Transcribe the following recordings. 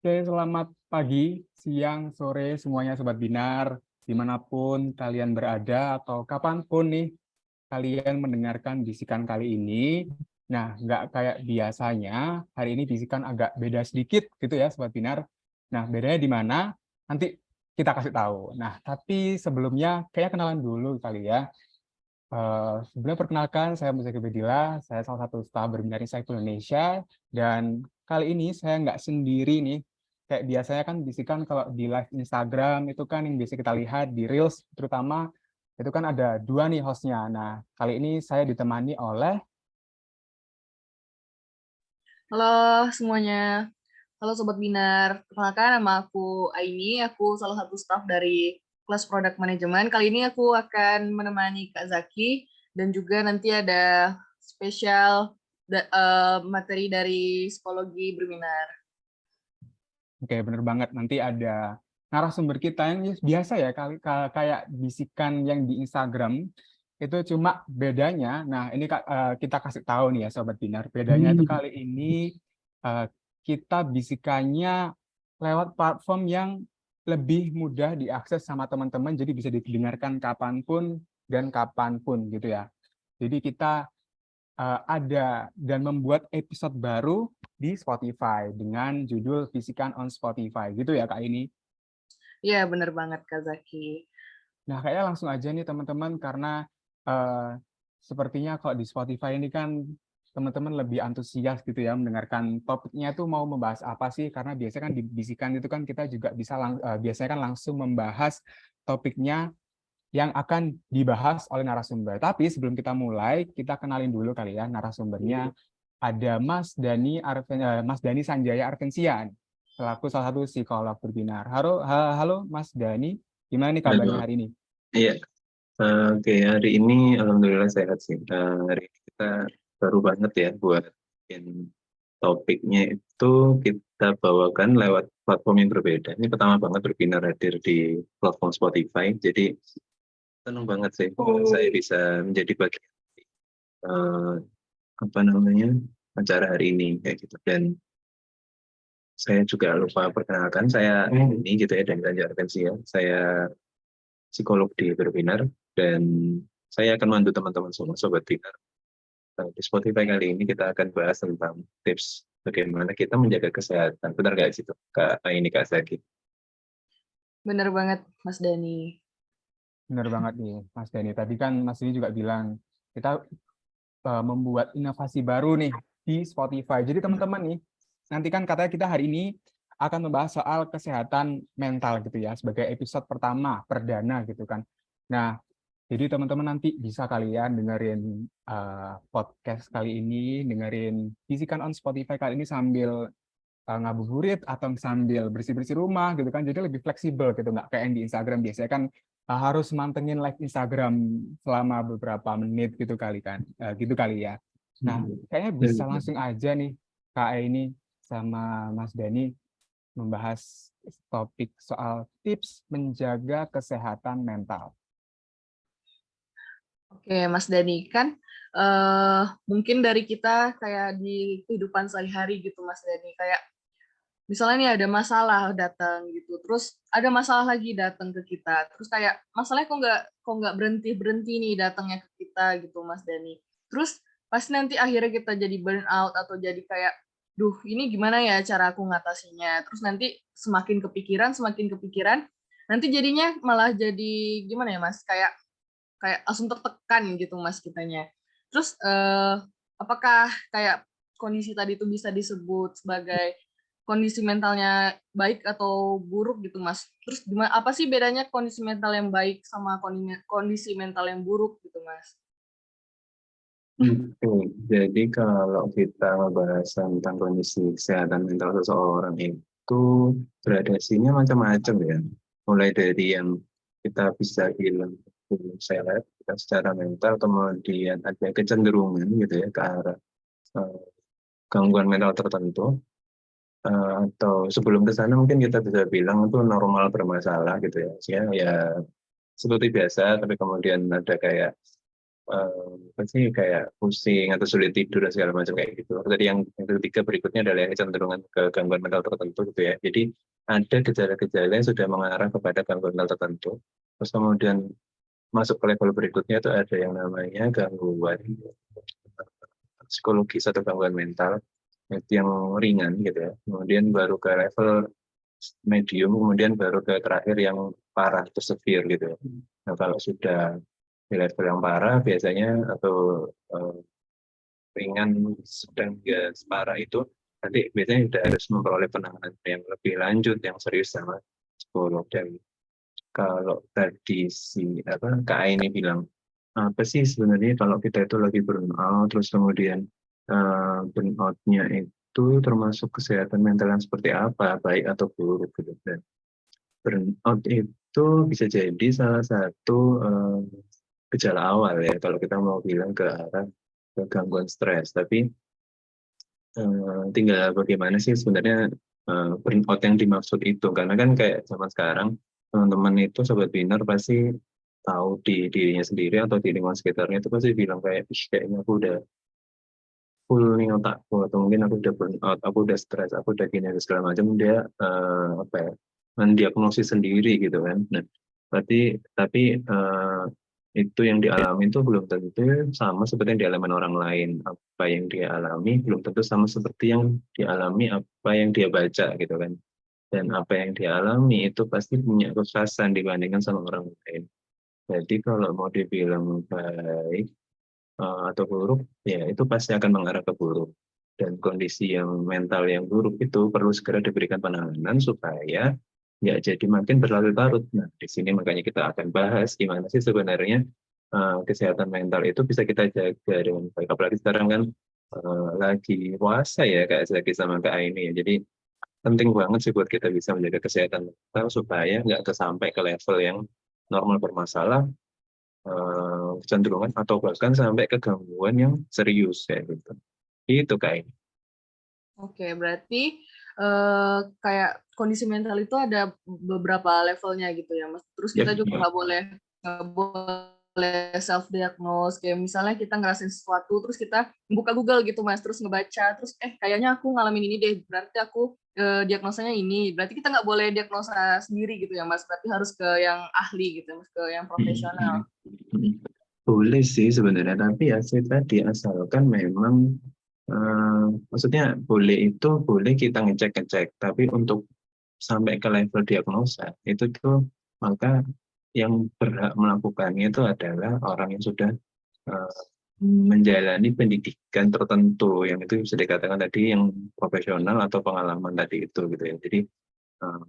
Oke, selamat pagi, siang, sore semuanya Sobat Binar, dimanapun kalian berada atau kapanpun nih kalian mendengarkan bisikan kali ini. Nah, nggak kayak biasanya, hari ini bisikan agak beda sedikit gitu ya Sobat Binar. Nah, bedanya di mana? Nanti kita kasih tahu. Nah, tapi sebelumnya kayak kenalan dulu kali ya. Sebelumnya perkenalkan, saya Muzaki Bedila, saya salah satu staf berbinar Insight Indonesia, dan kali ini saya nggak sendiri nih, kayak biasanya kan bisikan kalau di live Instagram itu kan yang biasa kita lihat di Reels terutama, itu kan ada dua nih hostnya. Nah, kali ini saya ditemani oleh, Halo semuanya, halo Sobat Binar. Perkenalkan nama aku Aini, aku salah satu staf dari kelas Product Management. Kali ini aku akan menemani Kak Zaki dan juga nanti ada spesial materi dari psikologi berbinar. oke bener banget, nanti ada narasumber kita yang biasa ya, kayak bisikan yang di Instagram, itu cuma bedanya, nah ini kita kasih tahu nih ya Sobat Binar, bedanya itu kali ini eh, kita bisikannya lewat platform yang lebih mudah diakses sama teman-teman, jadi bisa didengarkan kapanpun dan kapanpun gitu ya. Jadi kita ada dan membuat episode baru di Spotify dengan judul Bisikan on Spotify gitu ya Kak ini. Iya benar banget Kak Zaki. Nah, kayaknya langsung aja nih teman-teman karena eh, sepertinya kalau di Spotify ini kan teman-teman lebih antusias gitu ya mendengarkan topiknya tuh mau membahas apa sih, karena biasanya kan di bisikan itu kan kita juga bisa biasanya kan langsung membahas topiknya yang akan dibahas oleh narasumber. Tapi sebelum kita mulai, kita kenalin dulu kali ya narasumbernya. Ada Mas Dani Sanjaya Arvensian, selaku salah satu psikolog berbinar. Halo, halo Mas Dani, gimana nih kabarnya Halo. hari ini? Iya, oke, hari ini alhamdulillah sehat sih. Hari ini kita baru banget ya buat bikin topiknya itu kita bawakan lewat platform yang berbeda. Ini pertama banget berbinar hadir di platform Spotify. Jadi senang banget sih saya bisa menjadi bagian eh, apa namanya acara hari ini kayak gitu. Dan saya juga lupa perkenalkan saya ini gitu ya, dan Ganjar Arvensia. Saya psikolog di Berbinar, dan saya akan membantu teman-teman semua Sobat Binar. Di Spotify kali ini kita akan bahas tentang tips bagaimana kita menjaga kesehatan. Benar nggak sih Kak ini Kak Zaki? Benar banget Mas Dani. Benar banget nih, Mas Dani. Tadi kan Mas Dani juga bilang kita membuat inovasi baru nih di Spotify. Jadi teman-teman nih, nanti kan katanya kita hari ini akan membahas soal kesehatan mental gitu ya, sebagai episode pertama, perdana gitu kan. Nah, jadi teman-teman nanti bisa kalian dengerin podcast kali ini, dengerin Bisikan on Spotify kali ini sambil ngabuburit atau sambil bersih-bersih rumah gitu kan. Jadi lebih fleksibel gitu, nggak kayak yang di Instagram biasanya kan harus mantengin live Instagram selama beberapa menit gitu kali kan. Gitu kali ya. Nah, kayaknya bisa langsung aja nih Kak ini sama Mas Dani membahas topik soal tips menjaga kesehatan mental. Oke Mas Dani, kan mungkin dari kita kayak di kehidupan sehari-hari gitu Mas Dani, kayak misalnya nih ada masalah datang gitu, terus ada masalah lagi datang ke kita, terus kayak masalahnya kok nggak berhenti berhenti nih datangnya ke kita gitu Mas Dani. Terus pasti nanti akhirnya kita jadi burn out atau jadi kayak, duh ini gimana ya cara aku ngatasinya. Terus nanti semakin kepikiran, nanti jadinya malah jadi gimana ya Mas, kayak kayak langsung tertekan gitu Mas kitanya. Terus apakah kayak kondisi tadi itu bisa disebut sebagai kondisi mentalnya baik atau buruk gitu Mas? Terus gimana, apa sih bedanya kondisi mental yang baik sama kondisi mental yang buruk gitu Mas? Jadi kalau kita membahas tentang kondisi kesehatan mental seseorang itu gradasinya macam-macam ya. Mulai dari yang kita bisa bilang sehat kita secara mental, kemudian ada kecenderungan gitu ya ke arah eh, gangguan mental tertentu, atau sebelum ke sana mungkin kita bisa bilang itu normal bermasalah gitu ya. Ya seperti biasa, tapi kemudian ada kayak apa sih kayak pusing atau sulit tidur dan segala macam kayak gitu. Tadi yang ketiga berikutnya adalah kecenderungan ke gangguan mental tertentu gitu ya. Jadi ada gejala-gejala yang sudah mengarah kepada gangguan mental tertentu. Terus kemudian masuk ke level berikutnya itu ada yang namanya gangguan psikologis atau gangguan mental itu yang ringan gitu ya. Kemudian baru ke level medium, kemudian baru ke terakhir yang parah atau severe gitu ya. Nah kalau sudah di level yang parah biasanya atau ringan sedang hingga separah itu nanti biasanya sudah harus memperoleh penanganan yang lebih lanjut yang serius sama psikolog. Dan kalau tadi si Kak ini bilang apa sih sebenarnya kalau kita itu lagi burnout terus kemudian burnoutnya itu termasuk kesehatan mental yang seperti apa baik atau buruk gitu. Dan burnout itu bisa jadi salah satu gejala awal ya kalau kita mau bilang ke arah ke gangguan stres. Tapi tinggal bagaimana sih sebenarnya burnout yang dimaksud itu, karena kan kayak zaman sekarang teman-teman itu sobat Biner pasti tahu di dirinya sendiri atau di lingkungan sekitarnya itu pasti bilang kayak kayaknya aku udah full nih otakku atau mungkin aku udah burnout, aku udah stres, aku udah gini dan segala macam. Dia apa ya mendiagnosis sendiri gitu kan. Nah tapi itu yang dialami itu belum tentu sama seperti yang dialami orang lain. Apa yang dia alami belum tentu sama seperti yang dialami apa yang dia baca gitu kan. Dan apa yang dia alami itu pasti punya kekhasan dibandingkan sama orang lain. Jadi kalau mau dibilang baik atau buruk, ya itu pasti akan mengarah ke buruk. Dan kondisi yang mental yang buruk itu perlu segera diberikan penanganan supaya nggak jadi makin berlarut-larut. Nah, di sini makanya kita akan bahas gimana sih sebenarnya kesehatan mental itu bisa kita jaga dengan baik. Apalagi sekarang kan lagi puasa ya, Kak Zaki sama Kak Aini ya. Jadi penting banget sih buat kita bisa menjaga kesehatan mental supaya nggak sampai ke level yang normal bermasalah, kecenderungan atau bahkan sampai ke gangguan yang serius ya gitu. Itu Kak. Oke, berarti kayak kondisi mental itu ada beberapa levelnya gitu ya, Mas. Terus kita juga nggak boleh self diagnose. Kayak misalnya kita ngerasain sesuatu, terus kita buka Google gitu, Mas, terus ngebaca, terus kayaknya aku ngalamin ini deh, berarti aku diagnosanya ini. Berarti kita nggak boleh diagnosa sendiri gitu ya, Mas. Berarti harus ke yang ahli gitu, Mas, ke yang profesional. Boleh sih sebenarnya, tapi ya sih tadi asalkan memang maksudnya boleh kita ngecek, tapi untuk sampai ke level diagnosa itu tuh maka yang berhak melakukannya itu adalah orang yang sudah menjalani pendidikan tertentu yang itu bisa dikatakan tadi yang profesional atau pengalaman tadi itu gitu ya. Jadi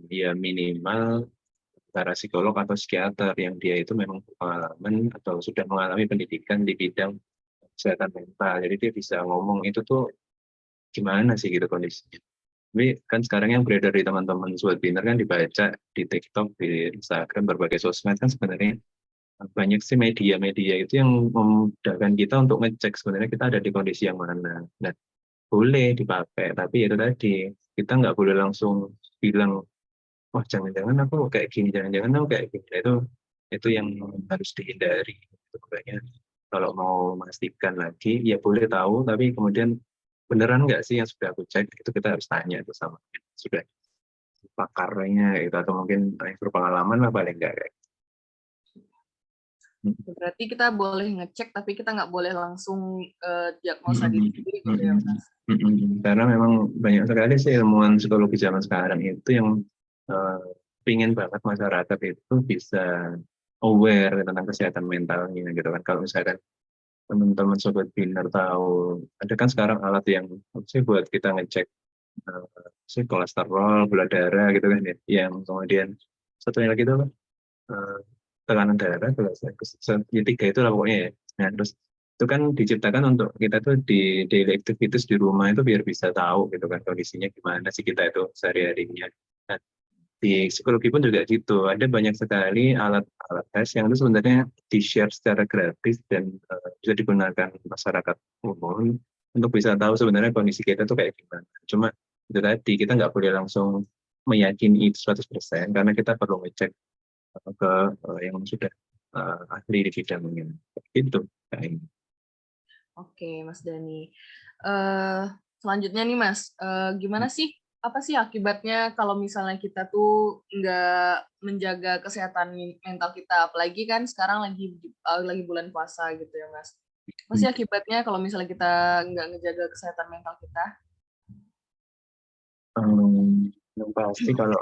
ya minimal para psikolog atau psikiater yang dia itu memang pengalaman atau sudah mengalami pendidikan di bidang kesehatan mental. Jadi dia bisa ngomong itu tuh gimana sih gitu kondisinya. Tapi kan sekarang yang beredar di teman-teman Sobat Biner kan dibaca di TikTok, di Instagram, berbagai sosmed kan sebenarnya banyak sih media-media itu yang memudahkan kita untuk ngecek sebenarnya kita ada di kondisi yang mana. Nah, boleh dipakai, tapi itu tadi kita nggak boleh langsung bilang, wah jangan-jangan aku kayak gini, jangan-jangan aku kayak gini. Itu yang harus dihindari. Makanya kalau mau memastikan lagi, ya boleh tahu, tapi kemudian beneran nggak sih yang sudah aku cek, itu kita harus tanya itu sama sudah pakarnya gitu, atau mungkin yang berpengalaman lah paling nggak kayak. Berarti kita boleh ngecek, tapi kita nggak boleh langsung diagnosa diri sendiri gitu ya, Mas. Karena memang banyak sekali sih ilmuwan psikologi zaman sekarang itu yang pingin banget masyarakat itu bisa aware tentang kesehatan mentalnya gitu kan. Kalau misalkan teman-teman Sobat Biner tahu, ada kan sekarang alat yang sih buat kita ngecek sih kolesterol, gula darah gitu kan ya, yang kemudian satunya lagi itu tekanan darah, tiga itu lah pokoknya ya. Nah, terus itu kan diciptakan untuk kita tuh di daily activities di rumah itu biar bisa tahu gitu kan kondisinya gimana sih kita itu sehari-harinya. Nah, di psikologi pun juga gitu. Ada banyak sekali alat-alat tes yang itu sebenarnya di-share secara gratis dan bisa digunakan masyarakat umum untuk bisa tahu sebenarnya kondisi kita tuh kayak gimana. Cuma itu tadi kita nggak boleh langsung meyakini itu 100% karena kita perlu ngecek ke yang sudah ahli di bidangnya. Gitu. Kayaknya. Oke, Mas Dani. Selanjutnya nih, Mas, gimana sih, apa sih akibatnya kalau misalnya kita tuh nggak menjaga kesehatan mental kita, apalagi kan sekarang lagi bulan puasa gitu ya, Mas. Apa sih akibatnya kalau misalnya kita nggak ngejaga kesehatan mental kita? Yang pasti kalau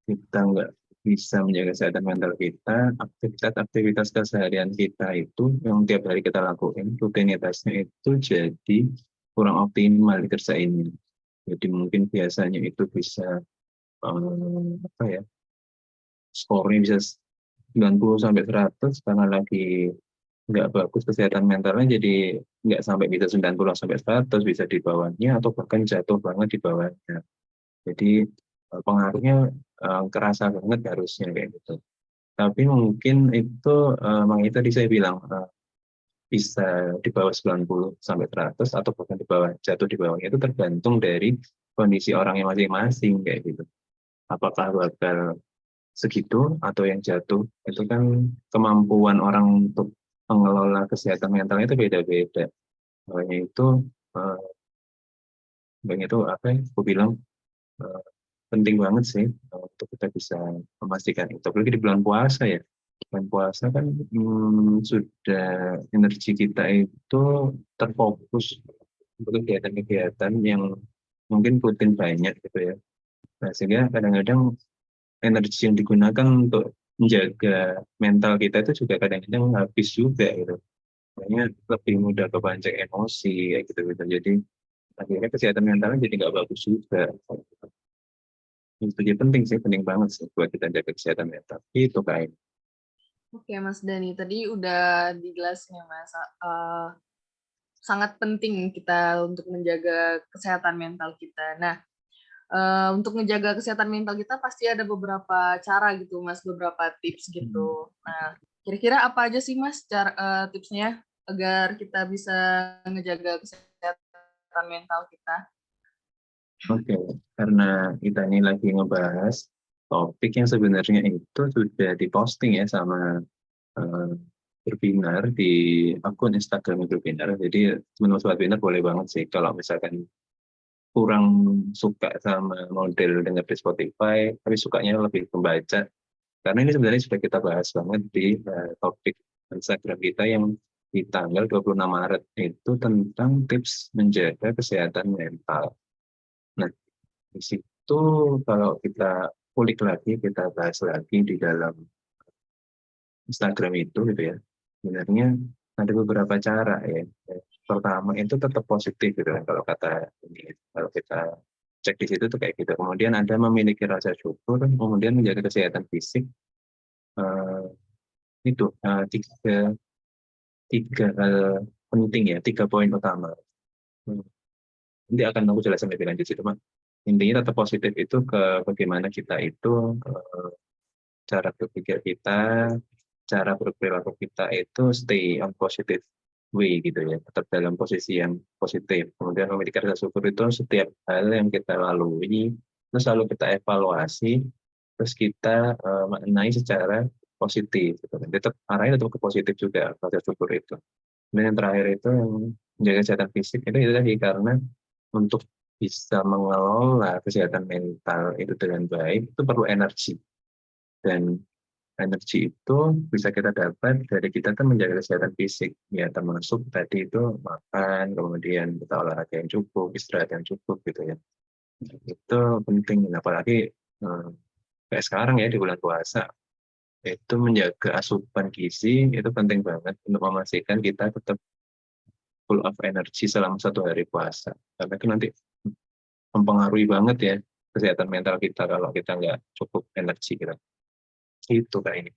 kita nggak bisa menjaga kesehatan mental kita, aktivitas keseharian kita itu yang tiap hari kita lakukan, rutinitasnya itu jadi kurang optimal dikerjainnya. Jadi mungkin biasanya itu bisa apa ya, skornya bisa 90 sampai 100 karena lagi nggak bagus kesehatan mentalnya, jadi nggak sampai bisa 90 sampai 100, bisa di bawahnya atau bahkan jatuh banget di bawahnya. Jadi pengaruhnya kerasa banget harusnya kayak gitu. Tapi mungkin itu makanya tadi saya bilang bisa di bawah 90 sampai 100 atau bahkan di bawah, jatuh di bawahnya itu tergantung dari kondisi orangnya masing-masing kayak gitu. Apakah bakal segitu atau yang jatuh, itu kan kemampuan orang untuk mengelola kesehatan mentalnya itu beda-beda. Makanya itu apa ya, aku bilang penting banget sih untuk kita bisa memastikan itu. Apalagi di bulan puasa ya. Bulan puasa kan sudah energi kita itu terfokus untuk kegiatan-kegiatan yang mungkin rutin banyak gitu ya. Nah, sehingga kadang-kadang energi yang digunakan untuk menjaga mental kita itu juga kadang-kadang habis juga gitu. Makanya lebih mudah kepancing emosi kayak gitu-gitu. Jadi akhirnya kesehatan mentalnya jadi nggak bagus juga. Itu jadi penting sih, penting banget sih buat kita jaga kesehatan mental. Itu kayak. Oke, Mas Dani, tadi udah dijelasin ya, Mas. Sangat penting kita untuk menjaga kesehatan mental kita. Nah, untuk menjaga kesehatan mental kita pasti ada beberapa cara gitu, Mas, beberapa tips gitu. Nah, kira-kira apa aja sih, Mas, tipsnya agar kita bisa ngejaga kesehatan mental kita? Oke, karena kita ini lagi ngebahas topik yang sebenarnya itu sudah diposting ya sama Berbinar di akun Instagram Berbinar. Jadi teman-teman Sobat Binar boleh banget sih kalau misalkan kurang suka sama model dengar di Spotify, tapi sukanya lebih membaca. Karena ini sebenarnya sudah kita bahas banget di topik Instagram kita yang di tanggal 26 Maret itu tentang tips menjaga kesehatan mental. Nah, di situ kalau kita kulik lagi, kita bahas lagi di dalam Instagram itu gitu ya. Sebenarnya ada beberapa cara ya. Pertama itu tetap positif gitu kan kalau kata ini. Kalau kita cek di situ tuh kayak gitu. Kemudian ada memiliki rasa syukur, kemudian menjaga kesehatan fisik. Eh, itu tiga hal penting ya, 3 poin utama. Nanti akan aku jelasin lebih lanjut sih, teman. Intinya tetap positif itu ke bagaimana kita itu cara berpikir kita, cara berperilaku kita itu stay on positive way gitu ya, tetap dalam posisi yang positif. Kemudian memiliki rasa syukur itu setiap hal yang kita lalui, terus selalu kita evaluasi, terus kita maknai secara positif. Gitu. Tetap arahnya tetap ke positif juga rasa syukur itu. Dan yang terakhir itu yang menjaga kesehatan fisik itu tadi karena untuk bisa mengelola kesehatan mental itu dengan baik itu perlu energi, dan energi itu bisa kita dapat dari kita kan menjaga kesehatan fisik ya, termasuk tadi itu makan, kemudian kita olahraga yang cukup, istirahat yang cukup gitu ya. Itu penting, apalagi kayak sekarang ya di bulan puasa itu menjaga asupan gizi itu penting banget untuk memastikan kita tetap full of energy selama 1 hari puasa, karena itu nanti mempengaruhi banget ya kesehatan mental kita kalau kita nggak cukup energi kita. Itu kayak ini.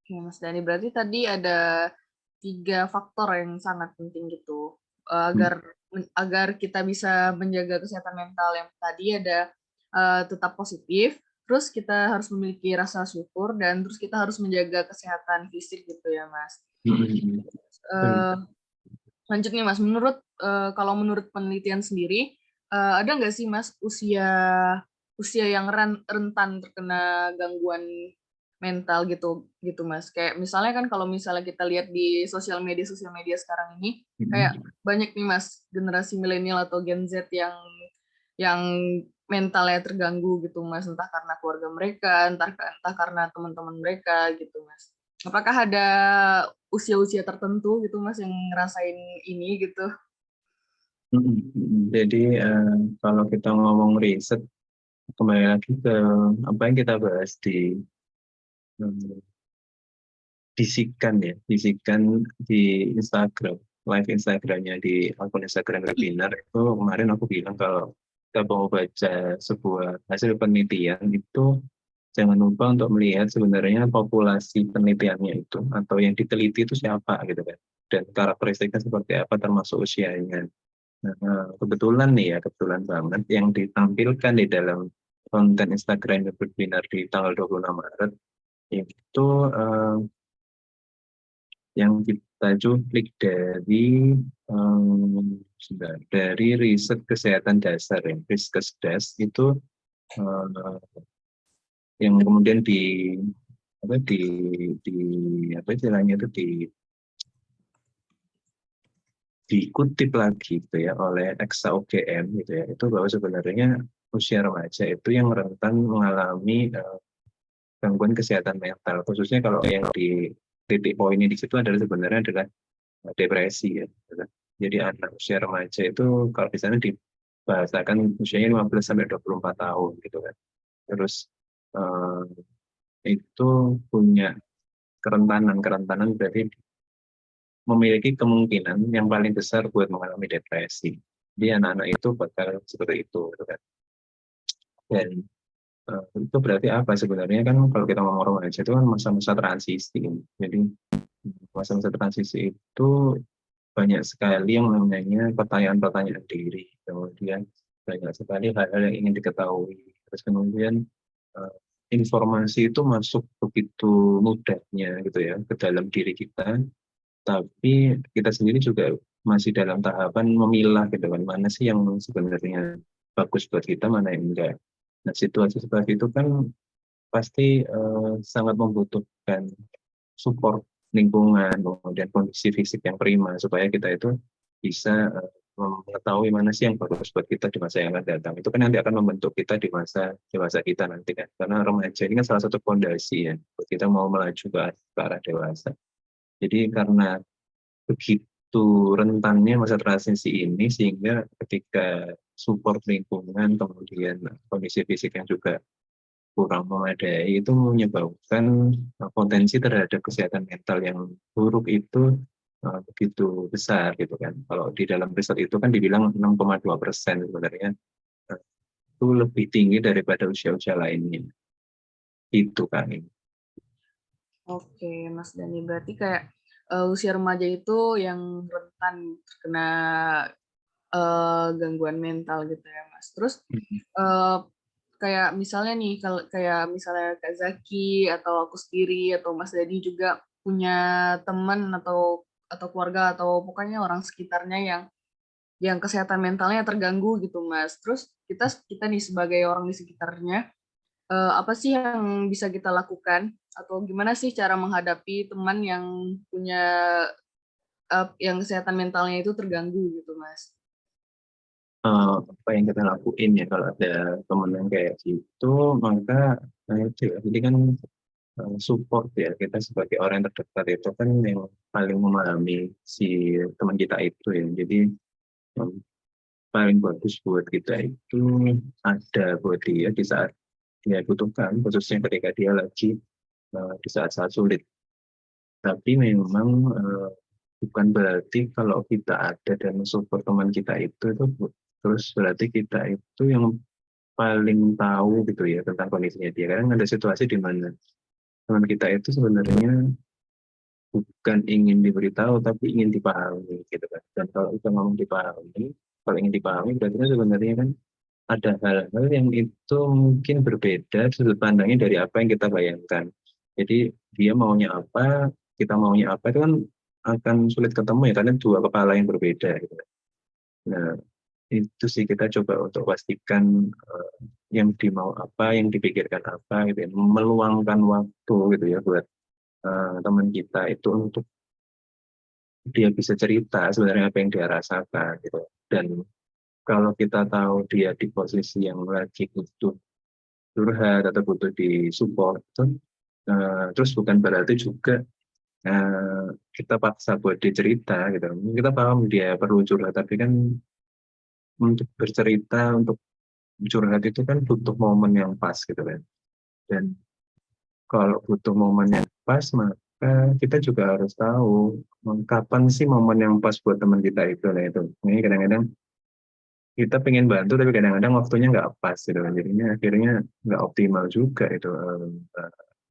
Oke, Mas Dani, berarti tadi ada 3 faktor yang sangat penting gitu, agar kita bisa menjaga kesehatan mental. Yang tadi ada tetap positif, terus kita harus memiliki rasa syukur, dan terus kita harus menjaga kesehatan fisik gitu ya, Mas. Lanjut nih, Mas, kalau menurut penelitian sendiri, ada nggak sih, Mas, usia yang rentan terkena gangguan mental gitu gitu Mas. Kayak misalnya kan kalau misalnya kita lihat di sosial media sekarang ini kayak banyak nih Mas generasi milenial atau Gen Z yang mentalnya terganggu gitu Mas, entah karena keluarga mereka, entah karena teman-teman mereka gitu Mas. Apakah ada usia-usia tertentu gitu Mas yang ngerasain ini gitu? Jadi kalau kita ngomong riset, kembali lagi ke apa yang kita bahas di bisikan di Instagram, live Instagramnya di akun Instagram webinar itu kemarin aku bilang kalau kita mau baca sebuah hasil penelitian itu jangan lupa untuk melihat sebenarnya populasi penelitiannya itu atau yang diteliti itu siapa gitu kan, dan karakteristiknya seperti apa termasuk usianya. Nah, kebetulan banget yang ditampilkan di dalam konten Instagram webinar di tanggal 26 Maret itu yang kita cuplik dari riset kesehatan dasar ya, Riskesdas itu yang kemudian diikutip lagi gitu ya oleh EXA UGM gitu ya, itu bahwa sebenarnya usia remaja itu yang rentan mengalami gangguan kesehatan mental, khususnya kalau yang di titik poinnya di situ sebenarnya adalah depresi ya. Jadi anak usia remaja itu kalau di sana dibahasakan usianya 15 sampai 24 tahun gitu kan. Terus itu punya kerentanan berarti memiliki kemungkinan yang paling besar buat mengalami depresi. Jadi anak-anak itu bakal seperti itu gitu kan. Dan itu berarti apa sebenarnya, kan kalau kita ngomong remaja itu kan masa-masa transisi. Jadi masa-masa transisi itu banyak sekali yang namanya pertanyaan-pertanyaan diri, kemudian banyak sekali hal-hal yang ingin diketahui, terus kemudian informasi itu masuk begitu mudahnya gitu ya ke dalam diri kita, tapi kita sendiri juga masih dalam tahapan memilah gitu kan, mana sih yang sebenarnya bagus buat kita, mana yang enggak. Nah, situasi seperti itu kan pasti sangat membutuhkan support lingkungan, kemudian kondisi fisik yang prima supaya kita itu bisa mengetahui mana sih yang bagus buat kita di masa yang akan datang. Itu kan nanti akan membentuk kita di masa dewasa kita nanti kan. Karena remaja ini kan salah satu fondasi ya buat kita mau melaju ke arah dewasa. Jadi karena begitu rentannya masa transisi ini, sehingga ketika support lingkungan, kemudian kondisi fisik yang juga kurang memadai, itu menyebabkan potensi terhadap kesehatan mental yang buruk itu begitu besar gitu kan. Kalau di dalam riset itu kan dibilang 6,2% sebenarnya itu lebih tinggi daripada usia-usia lainnya. Itu kan. Oke, Mas Dani, berarti kayak usia remaja itu yang rentan terkena gangguan mental gitu ya, Mas. Terus kayak misalnya nih, kayak misalnya Kak Zaki atau aku sendiri atau Mas Dani juga punya teman atau keluarga atau pokoknya orang sekitarnya yang kesehatan mentalnya terganggu gitu, Mas. Terus kita nih sebagai orang di sekitarnya, apa sih yang bisa kita lakukan atau gimana sih cara menghadapi teman yang punya yang kesehatan mentalnya itu terganggu gitu, Mas? Apa yang kita lakuin ya kalau ada teman yang kayak gitu, maka itu ya, jadi kan support ya, kita sebagai orang yang terdekat itu kan yang paling memahami si teman kita itu ya. Jadi yang paling bagus buat kita itu ada buat dia di saat dia butuhkan, khususnya ketika dia lagi di saat-saat sulit. Tapi memang bukan berarti kalau kita ada dan support teman kita itu terus berarti kita itu yang paling tahu gitu ya tentang kondisinya dia. Karena ada situasi di mana teman kita itu sebenarnya bukan ingin diberitahu tapi ingin dipahami gitu kan. Dan kalau kita ngomong dipahami, kalau ingin dipahami berarti kan sebenarnya kan ada hal-hal yang itu mungkin berbeda sudut pandangnya dari apa yang kita bayangkan. Jadi dia maunya apa, kita maunya apa, itu kan akan sulit ketemu ya karena dua kepala yang berbeda gitu. Nah, itu sih kita coba untuk pastikan yang dimau apa, yang dipikirkan apa, gitu ya. Meluangkan waktu gitu ya buat teman kita itu untuk dia bisa cerita sebenarnya apa yang dia rasakan gitu. Dan kalau kita tahu dia di posisi yang lagi butuh curhat atau butuh disupport, terus bukan berarti juga kita paksa buat dia cerita gitu. Kita paham dia perlu curhat, tapi kan untuk bercerita, untuk curhat itu kan butuh momen yang pas gitu kan. Dan kalau butuh momen yang pas, maka kita juga harus tahu kapan sih momen yang pas buat teman kita itu. Nah itu, ini kadang-kadang kita pengen bantu, tapi kadang-kadang waktunya nggak pas gitu kan. Jadinya akhirnya nggak optimal juga itu.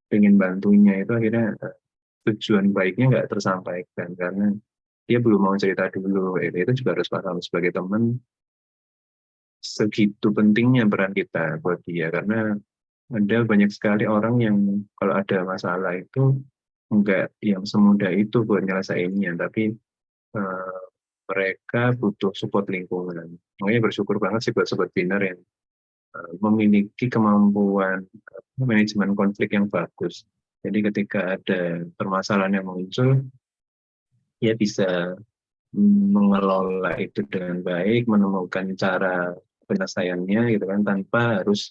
Pengen bantunya itu akhirnya tujuan baiknya nggak tersampaikan karena dia belum mau cerita dulu. Itu juga harus paham sebagai teman, segitu pentingnya peran kita buat dia, karena ada banyak sekali orang yang kalau ada masalah itu enggak yang semudah itu buat nyelesainnya, tapi mereka butuh support lingkungan. Makanya bersyukur banget sih buat Sobat Binar yang memiliki kemampuan manajemen konflik yang bagus. Jadi ketika ada permasalahan yang muncul, dia bisa mengelola itu dengan baik, menemukan cara penyelesaiannya gitu kan, tanpa harus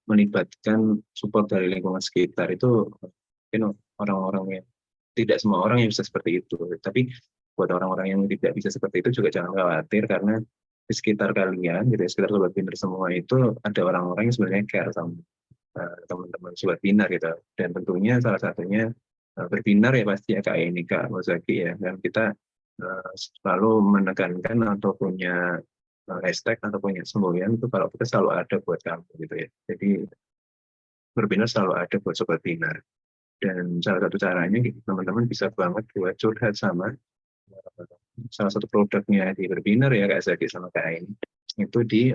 melibatkan support dari lingkungan sekitar. Itu mungkin orang-orang yang tidak semua orang yang bisa seperti itu. Tapi buat orang-orang yang tidak bisa seperti itu juga jangan khawatir, karena di sekitar kalian, gitu ya, sekitar Sobat Binar semua itu ada orang-orang yang sebenarnya care sama teman-teman Sobat Binar gitu. Dan tentunya salah satunya berbinar ya pasti ya Kak ini Kak Mozaki ya. Dan kita selalu menekankan atau punya hashtag atau punya semboyan itu kalau kita selalu ada buat kamu gitu ya. Jadi berbinar selalu ada buat Sobat Binar. Dan salah satu caranya teman-teman bisa banget buat curhat sama salah satu produknya di Berbinar ya Kak Zaki sama Kak Ain, itu di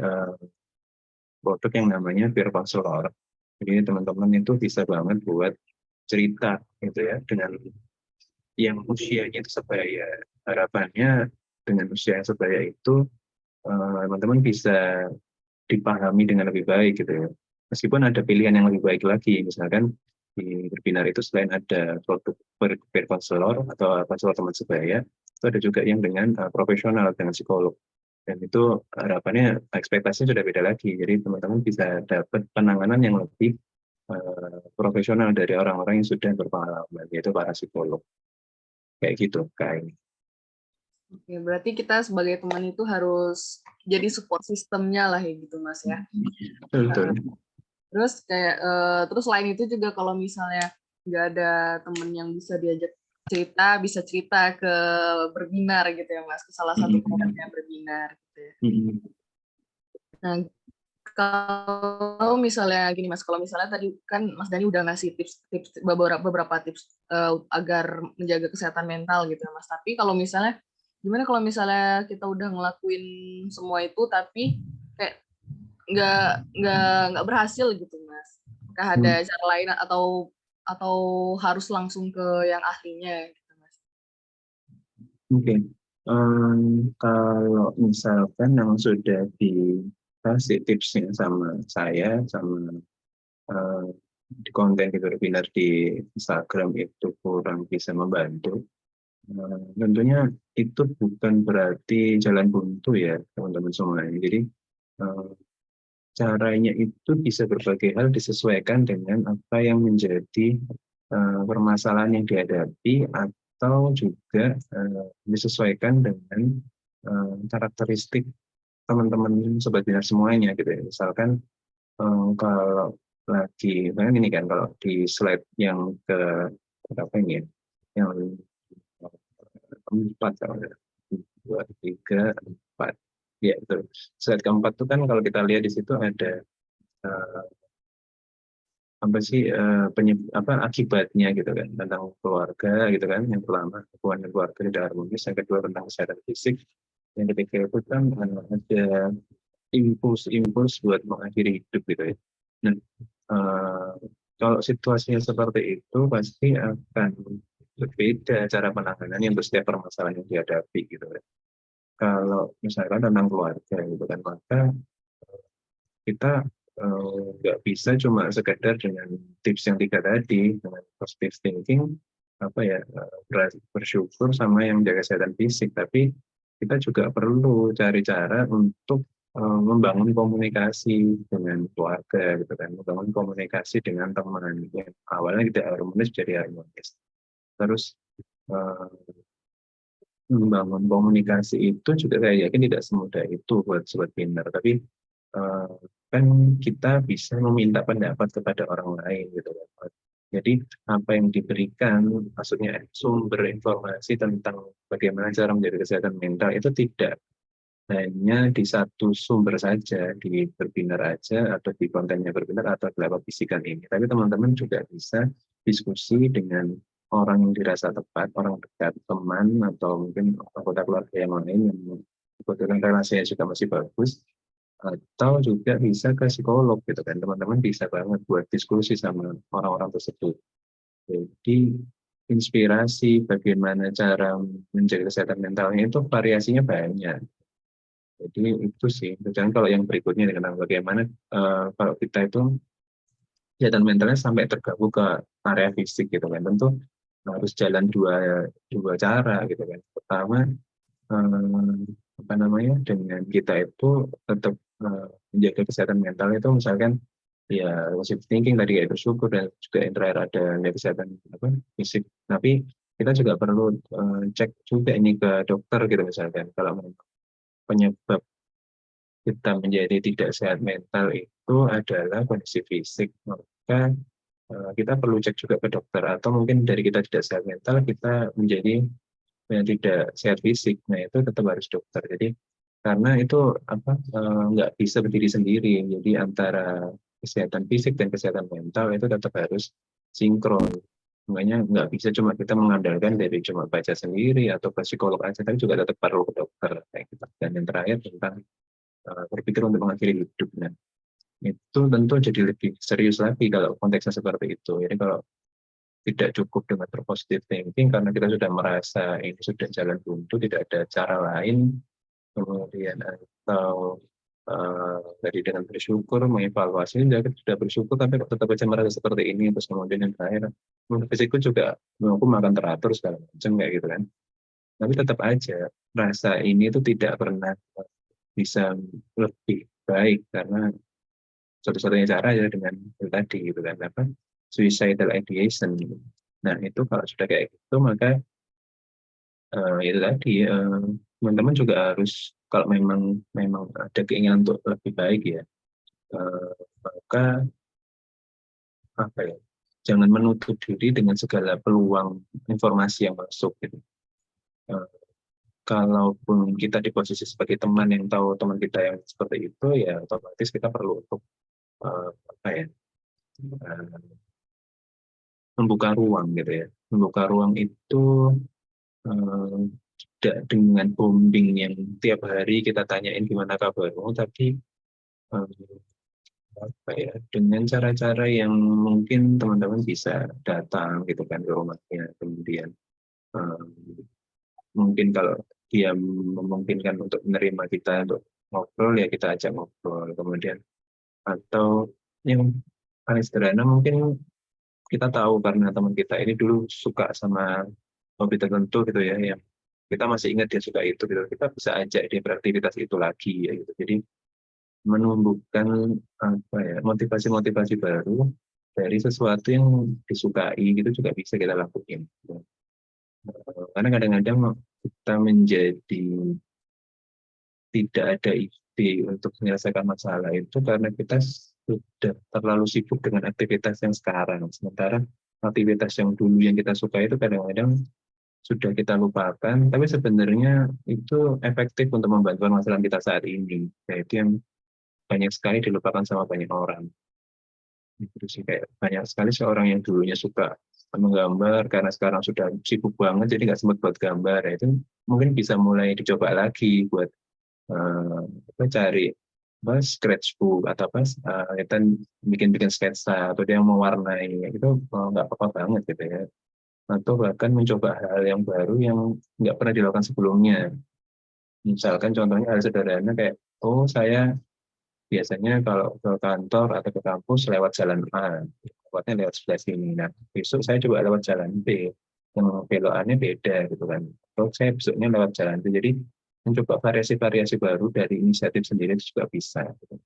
produk yang namanya Peer Counselor. Jadi teman-teman itu bisa banget buat cerita gitu ya dengan yang usianya itu sebaya. Harapannya dengan usia yang sebaya itu teman-teman bisa dipahami dengan lebih baik gitu ya. Meskipun ada pilihan yang lebih baik lagi, misalkan di Berbinar itu selain ada produk peer counselor atau konselor teman sebaya, itu ada juga yang dengan profesional, dengan psikolog. Dan itu harapannya ekspektasinya sudah beda lagi. Jadi teman-teman bisa dapat penanganan yang lebih profesional dari orang-orang yang sudah berpengalaman, yaitu para psikolog. Kayak gitu, Kak. Oke, berarti kita sebagai teman itu harus jadi support sistemnya lah ya gitu Mas ya. Betul. Terus kayak terus selain itu juga kalau misalnya nggak ada teman yang bisa diajak cerita, bisa cerita ke Berbinar gitu ya Mas, ke salah satu produknya Berbinar gitu ya. Nah, kalau misalnya gini Mas, kalau misalnya tadi kan Mas Dani udah ngasih tips-tips beberapa tips agar menjaga kesehatan mental gitu ya Mas. Tapi kalau misalnya gimana kalau misalnya kita udah ngelakuin semua itu tapi kayak nggak berhasil gitu Mas? Apakah ada cara lain atau harus langsung ke yang ahlinya gitu Mas? Oke. Kalau misalkan yang sudah dikasih tipsnya sama saya, sama di konten di webinar di Instagram itu kurang bisa membantu, tentunya itu bukan berarti jalan buntu ya teman-teman semua. Jadi caranya itu bisa berbagai hal disesuaikan dengan apa yang menjadi permasalahan yang dihadapi, atau juga disesuaikan dengan karakteristik teman-teman Sobat Binar semuanya gitu ya. Misalkan kalau lagi, ini kan kalau di slide yang ke berapa ini ya, yang keempat, kalau dua, tiga, empat, ya betul. Slide keempat itu kan kalau kita lihat di situ ada apa sih akibatnya gitu kan, tentang keluarga gitu kan. Yang pertama hubungan keluarga tidak harmonis, yang kedua tentang kesehatan fisik, yang ketiga itu kan ada impuls buat mengakhiri hidup gitu ya. Nah kalau situasinya seperti itu pasti akan berbeda cara penanganannya untuk setiap permasalahan yang dihadapi gitu ya. kalau misalkan tentang keluarga gitu kan, maka kita nggak bisa cuma sekedar dengan tips yang 3 tadi, dengan positive thinking, apa ya, bersyukur sama yang jaga kesehatan fisik, tapi kita juga perlu cari cara untuk membangun komunikasi dengan keluarga gitu kan, membangun komunikasi dengan teman yang awalnya tidak harmonis jadi harmonis. Terus membangun komunikasi itu juga saya yakin tidak semudah itu buat sobat pinter, tapi kan kita bisa meminta pendapat kepada orang lain gitu kan. Jadi apa yang diberikan, maksudnya sumber informasi tentang bagaimana cara menjaga kesehatan mental itu tidak hanya di satu sumber saja, di Berbinar aja, atau di kontennya Berbinar, atau di lewat bisikan ini. Tapi teman-teman juga bisa diskusi dengan orang yang dirasa tepat, orang dekat, teman, atau mungkin anggota keluarga yang lain yang kebetulan relasinya juga masih bagus, atau juga bisa ke psikolog gitu kan. Teman-teman bisa banget buat diskusi sama orang-orang tersebut. Jadi inspirasi bagaimana cara menjaga kesehatan mentalnya itu variasinya banyak. Jadi itu sih. Dan kalau yang berikutnya tentang bagaimana kalau kita itu kesehatan mentalnya sampai tergabung ke area fisik gitu kan, tentu harus jalan dua cara gitu kan. Pertama apa namanya, dengan kita itu tetap menjaga kesehatan mental itu misalkan ya positive thinking tadi, kayak bersyukur, dan juga yang terakhir ada kesehatan apa fisik. Tapi kita juga perlu cek juga ini ke dokter gitu misalkan, kalau penyebab kita menjadi tidak sehat mental itu adalah kondisi fisik, maka kita perlu cek juga ke dokter, atau mungkin dari kita tidak sehat mental kita menjadi yang tidak sehat fisik, nah itu tetap harus dokter. Jadi karena itu apa nggak bisa berdiri sendiri, jadi antara kesehatan fisik dan kesehatan mental itu tetap harus sinkron. Makanya nggak bisa cuma kita mengandalkan dari cuma baca sendiri atau ke psikolog aja, tapi juga tetap perlu ke dokter kayak gitu. Dan yang terakhir tentang berpikir untuk mengakhiri hidup. Nah, itu tentu jadi lebih serius lagi kalau konteksnya seperti itu. Jadi kalau tidak cukup dengan berpositive thinking karena kita sudah merasa ini sudah jalan buntu, tidak ada cara lain, kemudian atau tadi dengan bersyukur, mengevaluasi, sudah bersyukur tapi tetap aja merasa seperti ini, terus kemudian yang terakhir, fisikku juga aku makan teratur segala macam kayak gitu kan. Tapi tetap aja rasa ini itu tidak pernah bisa lebih baik karena satu-satunya cara ya dengan itu tadi gitu kan, apa, suicidal ideation gitu. Nah itu kalau sudah kayak gitu maka itu tadi teman-teman juga harus, kalau memang ada keinginan untuk lebih baik ya, maka apa ya, jangan menutup diri dengan segala peluang informasi yang masuk gitu. Kalaupun kita di posisi sebagai teman yang tahu teman kita yang seperti itu, ya otomatis kita perlu untuk apa ya, membuka ruang gitu ya. Membuka ruang itu tidak dengan bombing yang tiap hari kita tanyain gimana kabarmu, tapi apa ya, dengan cara-cara yang mungkin teman-teman bisa datang gitu kan ke rumahnya, kemudian mungkin kalau dia memungkinkan untuk menerima kita untuk ngobrol, ya kita ajak ngobrol, kemudian atau yang paling sederhana mungkin kita tahu karena teman kita ini dulu suka sama hobi tertentu gitu ya, yang kita masih ingat dia suka itu gitu, kita bisa ajak dia beraktivitas itu lagi ya gitu. Jadi menumbuhkan apa ya, motivasi-motivasi baru dari sesuatu yang disukai gitu juga bisa kita lakukan. Karena kadang-kadang kita menjadi tidak ada ide untuk menyelesaikan masalah itu karena kita sudah terlalu sibuk dengan aktivitas yang sekarang. Sementara aktivitas yang dulu yang kita suka itu kadang-kadang sudah kita lupakan, tapi sebenarnya itu efektif untuk membantu masalah kita saat ini. Yaitu yang banyak sekali dilupakan sama banyak orang. Itu sih, kayak banyak sekali seorang yang dulunya suka menggambar karena sekarang sudah sibuk banget jadi nggak sempat buat gambar. Ya, itu mungkin bisa mulai dicoba lagi buat cari sketchbook atau kita bikin sketsa atau dia mau warnai itu nggak apa-apa banget gitu ya, atau bahkan mencoba hal yang baru yang nggak pernah dilakukan sebelumnya. Misalkan contohnya hal sederhana kayak, oh saya biasanya kalau ke kantor atau ke kampus lewat jalan A, lewatnya lewat sebelah sini. Nah, besok saya coba lewat jalan B, yang belokannya beda gitu kan. Atau saya besoknya lewat jalan B. Jadi mencoba variasi-variasi baru dari inisiatif sendiri itu juga bisa. Gitu.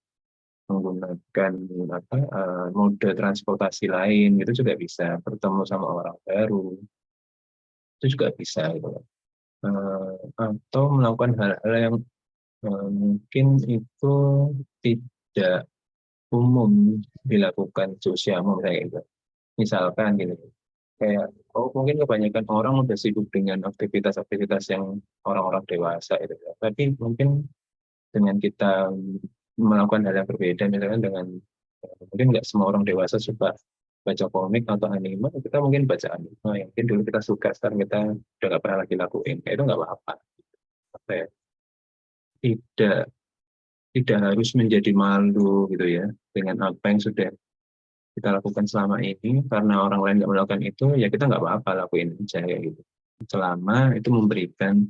Menggunakan mode transportasi lain itu juga bisa. Bertemu sama orang baru itu juga bisa. Gitu. Atau melakukan hal-hal yang mungkin itu tidak umum dilakukan sosial misalnya gitu. Misalkan gini, kayak mungkin kebanyakan orang udah sibuk dengan aktivitas-aktivitas yang orang-orang dewasa itu ya. Tapi mungkin dengan kita melakukan hal yang berbeda, misalkan dengan mungkin nggak semua orang dewasa suka baca komik atau anime, kita mungkin baca anime yang mungkin dulu kita suka, sekarang kita udah nggak pernah lagi lakuin. Kayak itu nggak apa-apa. Apa ya, tidak tidak harus menjadi malu gitu ya dengan apa yang sudah kita lakukan selama ini, karena orang lain nggak melakukan itu, ya kita nggak apa-apa lakuin aja kayak gitu. Selama itu memberikan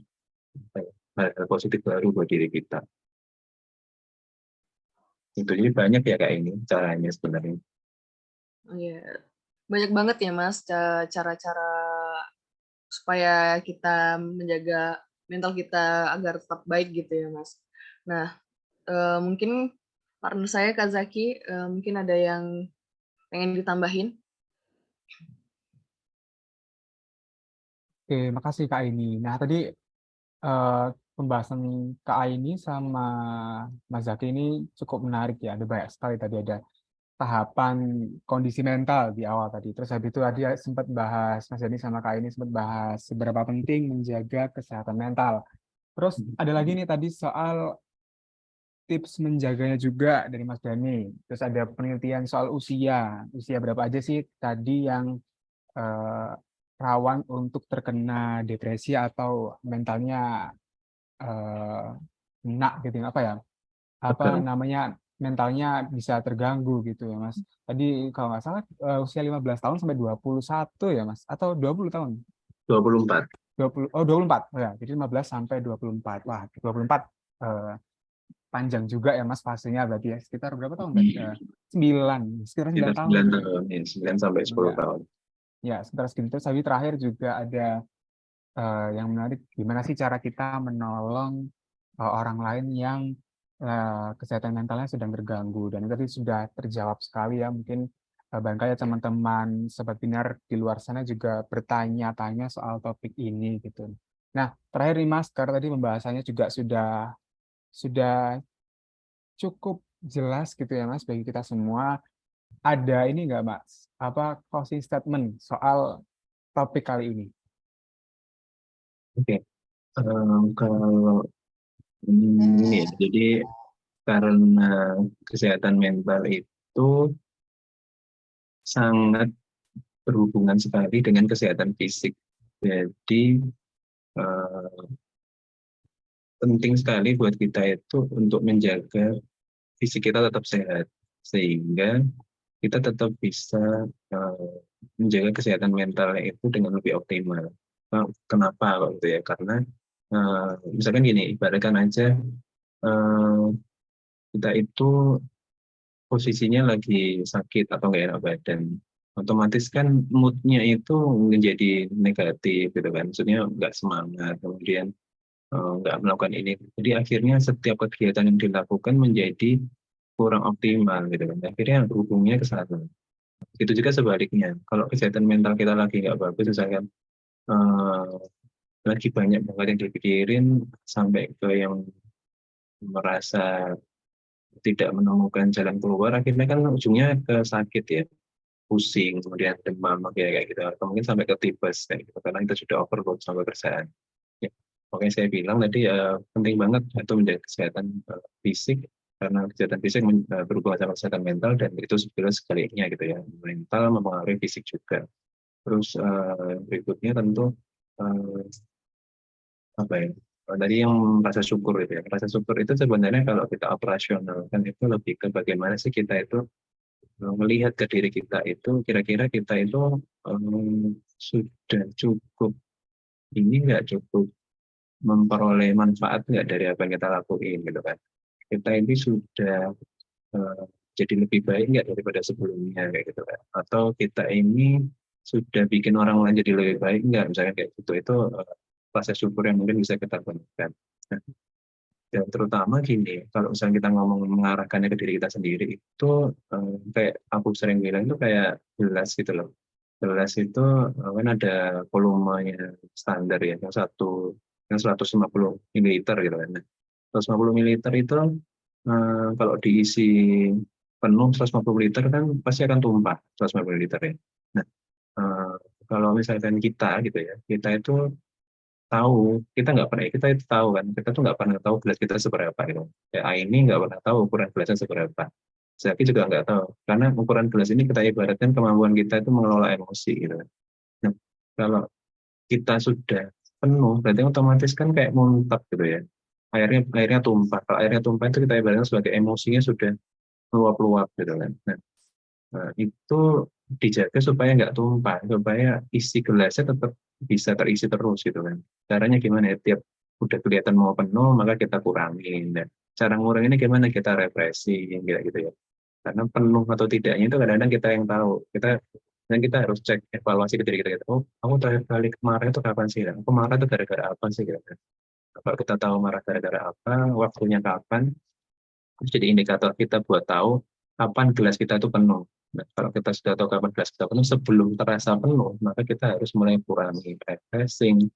hal-hal positif baru buat diri kita. Itu jadi banyak ya kayak ini caranya sebenarnya. Oh, iya. Banyak banget ya Mas cara-cara supaya kita menjaga mental kita agar tetap baik gitu ya Mas. Nah, mungkin partner saya Kak Zaki, mungkin ada yang pengen ditambahin? Oke, makasih Kak Aini. Nah, tadi pembahasan Kak Aini sama Mas Zaki ini cukup menarik ya. Ada banyak sekali tadi, ada tahapan kondisi mental di awal tadi. Terus habis itu tadi sempat bahas, Mas Dani sama Kak Aini sempat bahas seberapa penting menjaga kesehatan mental. Terus ada lagi nih tadi soal tips menjaganya juga dari Mas Dani. Terus ada penelitian soal usia. Usia berapa aja sih tadi yang eh, rawan untuk terkena depresi atau mentalnya eh, enak gitu ya, apa ya, apa Betul. namanya, mentalnya bisa terganggu gitu ya Mas. Tadi kalau nggak salah usia 15 tahun sampai 21 ya Mas, atau 20 tahun? 24. 20, oh 24. Oh, ya, jadi 15 sampai 24. Wah, 24 eh, panjang juga ya Mas fasenya, berarti ya sekitar berapa tahun tadi? 9, sekitar 9 Kita tahun 9 gitu ya. tahun, ya, 9 sampai 10 Ya, tahun. ya sekitar segitu. Terus tapi terakhir juga ada yang menarik, gimana sih cara kita menolong orang lain yang kesehatan mentalnya sedang terganggu, dan itu tadi sudah terjawab sekali ya. Mungkin barangkali teman-teman sobat Binar di luar sana juga bertanya-tanya soal topik ini gitu. Nah, terakhir nih Mas, karena tadi pembahasannya juga sudah cukup jelas gitu ya Mas bagi kita semua. Ada ini nggak Mas? Apa closing statement soal topik kali ini? Oke. Kalau ini ya, jadi karena kesehatan mental itu sangat berhubungan sekali dengan kesehatan fisik. Jadi eh, penting sekali buat kita itu untuk menjaga fisik kita tetap sehat, sehingga kita tetap bisa menjaga kesehatan mentalnya itu dengan lebih optimal. Kenapa kok gitu ya? Karena misalkan gini, ibaratkan aja kita itu posisinya lagi sakit atau nggak enak badan, otomatis kan moodnya itu menjadi negatif gitu kan, maksudnya nggak semangat, kemudian nggak melakukan ini. Jadi akhirnya setiap kegiatan yang dilakukan menjadi kurang optimal gitu kan. Akhirnya berhubungnya ke sana. Itu juga sebaliknya. Kalau kesehatan mental kita lagi nggak bagus, misalkan eh, lagi banyak banget yang dipikirin sampai ke yang merasa tidak menemukan jalan keluar, akhirnya kan ujungnya ke sakit ya, pusing, kemudian demam kayak gitu, atau mungkin sampai ke tipes kayak gitu, karena kita sudah overload sama pekerjaan. Ya, makanya saya bilang tadi penting banget itu menjaga kesehatan fisik, karena kesehatan fisik berhubungan sama kesehatan mental, dan itu sebetulnya sebaliknya gitu ya, mental mempengaruhi fisik juga. Terus berikutnya tentu eh, apa ya? Tadi yang rasa syukur itu ya. Rasa syukur itu sebenarnya kalau kita operasional kan itu lebih ke bagaimana sih kita itu melihat ke diri kita itu, kira-kira kita itu sudah cukup ini nggak, cukup memperoleh manfaat nggak dari apa yang kita lakuin gitu kan. Kita ini sudah eh, jadi lebih baik nggak daripada sebelumnya kayak gitu kan. Atau kita ini sudah bikin orang lain jadi lebih baik nggak, misalnya kayak gitu. Itu rasa syukur yang mungkin bisa kita gunakan. Nah, dan terutama gini, kalau misalnya kita ngomong mengarahkannya ke diri kita sendiri, itu kayak aku sering bilang itu kayak gelas gitu loh. Gelas itu kan ada volumenya standar ya, yang 150 ml gitu kan. Nah, 150 ml itu kalau diisi penuh 150 liter kan pasti akan tumpah 150 liter ya. Nah, eh, kalau misalkan kita gitu ya, kita itu tahu, kita itu tahu kan, kita tuh nggak pernah tahu gelas kita seberapa gitu. Ya, ini nggak pernah tahu ukuran gelasnya seberapa. Zaki juga nggak tahu, karena ukuran gelas ini kita ibaratkan kemampuan kita itu mengelola emosi gitu kan. Nah, kalau kita sudah penuh, berarti otomatis kan kayak muntah gitu ya. Airnya tumpah. Kalau airnya tumpah itu kita ibaratkan sebagai emosinya sudah meluap-luap gitu kan. Nah, itu dijaga supaya nggak tumpah, supaya isi gelasnya tetap bisa terisi terus gitu kan. Caranya gimana ya? Tiap udah kelihatan mau penuh, maka kita kurangin. Dan cara nguranginnya gimana? Kita refreshing gitu ya. Karena penuh atau tidaknya itu kadang-kadang kita yang tahu. Dan kita harus cek evaluasi ke diri kita. Gitu. Oh, aku terakhir kali kemarin itu kapan sih? Aku marah itu gara-gara apa sih? Gitu. Kalau kita tahu marah gara-gara apa, waktunya kapan, jadi indikator kita buat tahu kapan gelas kita itu penuh. Nah, kalau kita sudah tahu kapan gelas kita penuh, sebelum terasa penuh, maka kita harus mulai kurangi refreshing,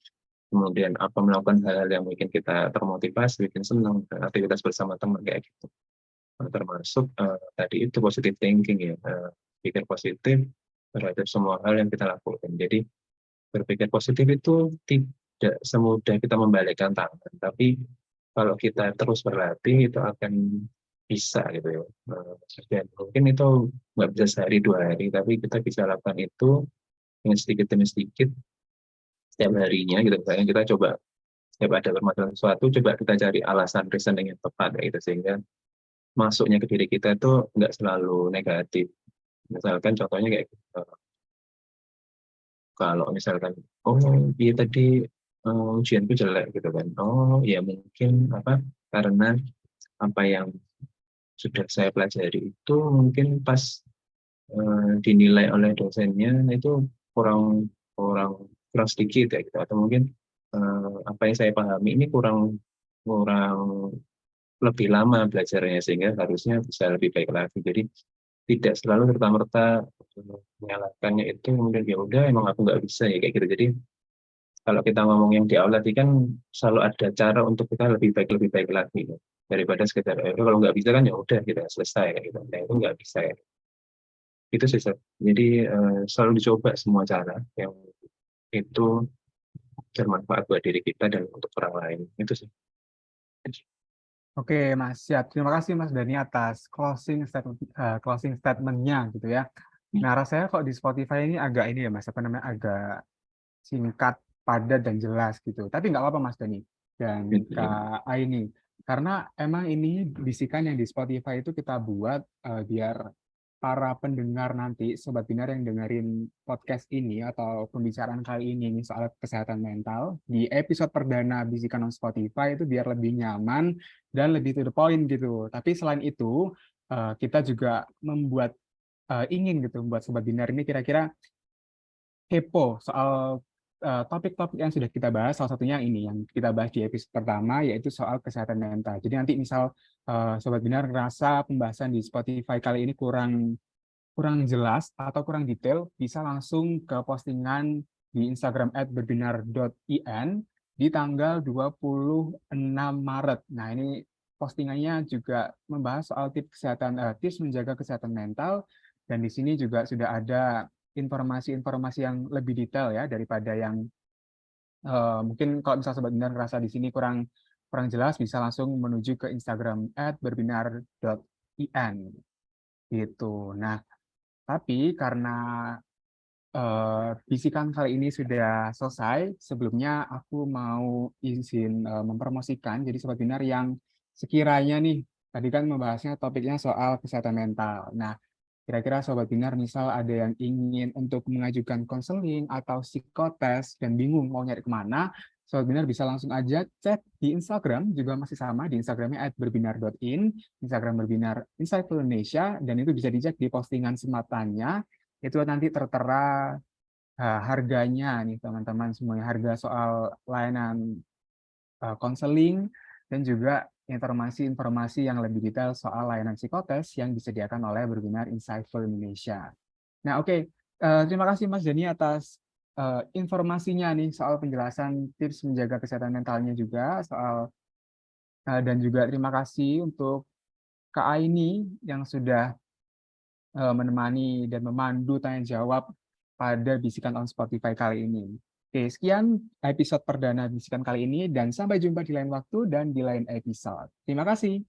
kemudian melakukan hal-hal yang bikin kita termotivasi, bikin senang, aktivitas bersama teman kayak gitu. Termasuk tadi itu positive thinking ya, pikir positif terhadap semua hal yang kita lakukan. Jadi berpikir positif itu tidak semudah kita membalikkan tangan, tapi kalau kita terus berlatih itu akan bisa gitu ya. Dan mungkin itu nggak bisa sehari 2 hari, tapi kita bisa lakukan itu dengan sedikit demi sedikit setiap harinya gitu. Misalnya kita coba setiap ada bermasalah sesuatu, coba kita cari alasan reasoning yang tepat gitu, sehingga masuknya ke diri kita itu nggak selalu negatif. Misalkan contohnya kayak kalau misalkan oh iya tadi ujianku jelek gitu kan, oh ya mungkin karena apa yang sudah saya pelajari itu mungkin pas dinilai oleh dosennya itu kurang kurang kurang sedikit ya gitu, atau mungkin apa yang saya pahami ini kurang kurang lebih lama belajarnya sehingga harusnya bisa lebih baik lagi. Jadi tidak selalu serta-merta menyalahkannya itu kemudian ya udah emang aku nggak bisa ya kayak gitu. Jadi kalau kita ngomong yang di awal tadi kan selalu ada cara untuk kita lebih baik lagi gitu. Daripada sekedar kalau nggak bisa kan ya udah kita selesai gitu. Nah, itu nggak bisa ya. Itu sih Seth. Jadi selalu dicoba semua cara yang itu bermanfaat buat diri kita dan untuk orang lain. Itu sih. Oke, Mas, siap. Terima kasih Mas Dani atas closing statement-nya gitu ya. Nah, rasanya kok di Spotify ini agak ini ya Mas, agak singkat, padat dan jelas gitu. Tapi nggak apa-apa Mas Dani dan Kak Aini. Karena emang ini bisikan yang di Spotify itu kita buat biar para pendengar nanti, Sobat Binar yang dengerin podcast ini atau pembicaraan kali ini soal kesehatan mental, di episode perdana Bisikan on Spotify itu biar lebih nyaman dan lebih to the point gitu. Tapi selain itu, kita juga ingin gitu buat Sobat Binar ini kira-kira kepo soal topik-topik yang sudah kita bahas, salah satunya ini yang kita bahas di episode pertama, yaitu soal kesehatan mental. Jadi nanti misal Sobat Binar ngerasa pembahasan di Spotify kali ini kurang kurang jelas atau kurang detail, bisa langsung ke postingan di Instagram @berbinar.in di tanggal 26 Maret. Nah, ini postingannya juga membahas soal tips menjaga kesehatan mental, dan di sini juga sudah ada informasi-informasi yang lebih detail ya daripada yang mungkin kalau misalnya Sobat Binar ngerasa di sini kurang kurang jelas, bisa langsung menuju ke Instagram @berbinar.in gitu. Nah, tapi karena bisikan kali ini sudah selesai, sebelumnya aku mau izin mempromosikan. Jadi Sobat Binar yang sekiranya nih, tadi kan membahasnya topiknya soal kesehatan mental. Nah, kira-kira Sobat Binar misal ada yang ingin untuk mengajukan konseling atau psikotes dan bingung mau nyari kemana, Sobat Binar bisa langsung aja cek di Instagram, juga masih sama, di Instagramnya @berbinar.in, Instagram Berbinar Insightful Indonesia, dan itu bisa dicek di postingan sematannya, itu nanti tertera harganya nih teman-teman semuanya, harga soal layanan konseling, dan juga informasi-informasi yang lebih detail soal layanan psikotes yang disediakan oleh Berbinar Insightful Indonesia. Nah, oke. Terima kasih Mas Dani atas informasinya nih soal penjelasan tips menjaga kesehatan mentalnya juga soal dan juga terima kasih untuk Kak Aini yang sudah menemani dan memandu tanya jawab pada Bisikan on Spotify kali ini. Oke, sekian episode perdana Bisikan kali ini dan sampai jumpa di lain waktu dan di lain episode. Terima kasih.